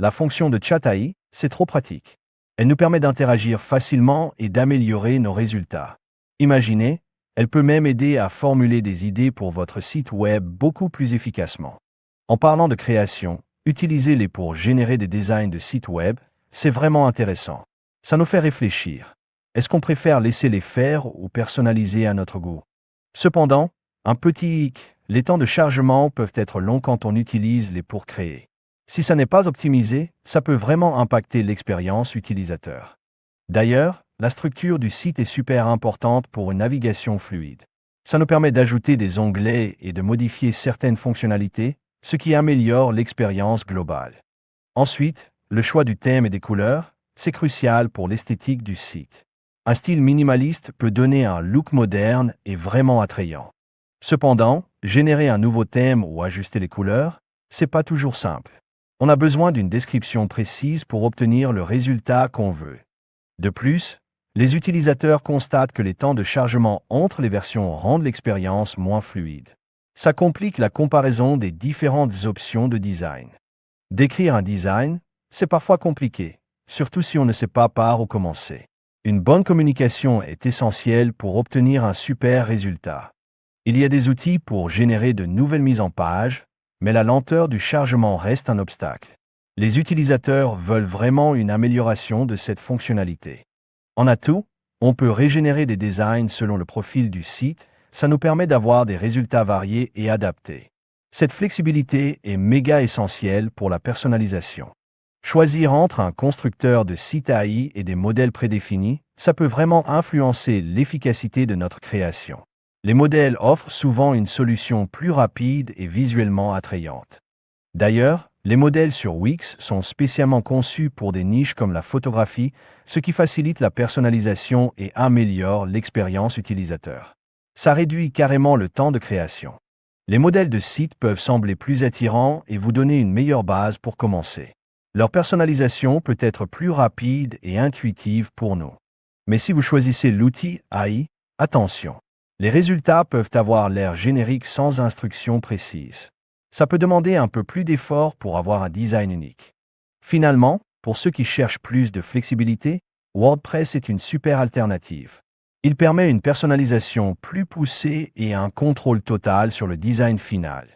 La fonction de chat AI, c'est trop pratique. Elle nous permet d'interagir facilement et d'améliorer nos résultats. Imaginez, elle peut même aider à formuler des idées pour votre site web beaucoup plus efficacement. En parlant de création, utilisez-les pour générer des designs de sites web, c'est vraiment intéressant. Ça nous fait réfléchir. Est-ce qu'on préfère laisser les faire ou personnaliser à notre goût? Cependant, un petit hic, les temps de chargement peuvent être longs quand on utilise les pour créer. Si ça n'est pas optimisé, ça peut vraiment impacter l'expérience utilisateur. D'ailleurs, la structure du site est super importante pour une navigation fluide. Ça nous permet d'ajouter des onglets et de modifier certaines fonctionnalités, ce qui améliore l'expérience globale. Ensuite, le choix du thème et des couleurs, c'est crucial pour l'esthétique du site. Un style minimaliste peut donner un look moderne et vraiment attrayant. Cependant, générer un nouveau thème ou ajuster les couleurs, c'est pas toujours simple. On a besoin d'une description précise pour obtenir le résultat qu'on veut. De plus, les utilisateurs constatent que les temps de chargement entre les versions rendent l'expérience moins fluide. Ça complique la comparaison des différentes options de design. Décrire un design, c'est parfois compliqué, surtout si on ne sait pas par où commencer. Une bonne communication est essentielle pour obtenir un super résultat. Il y a des outils pour générer de nouvelles mises en page, mais la lenteur du chargement reste un obstacle. Les utilisateurs veulent vraiment une amélioration de cette fonctionnalité. En atout, on peut régénérer des designs selon le profil du site, ça nous permet d'avoir des résultats variés et adaptés. Cette flexibilité est méga essentielle pour la personnalisation. Choisir entre un constructeur de site AI et des modèles prédéfinis, ça peut vraiment influencer l'efficacité de notre création. Les modèles offrent souvent une solution plus rapide et visuellement attrayante. D'ailleurs, les modèles sur Wix sont spécialement conçus pour des niches comme la photographie, ce qui facilite la personnalisation et améliore l'expérience utilisateur. Ça réduit carrément le temps de création. Les modèles de site peuvent sembler plus attirants et vous donner une meilleure base pour commencer. Leur personnalisation peut être plus rapide et intuitive pour nous. Mais si vous choisissez l'outil AI, attention. Les résultats peuvent avoir l'air générique sans instructions précises. Ça peut demander un peu plus d'effort pour avoir un design unique. Finalement, pour ceux qui cherchent plus de flexibilité, WordPress est une super alternative. Il permet une personnalisation plus poussée et un contrôle total sur le design final.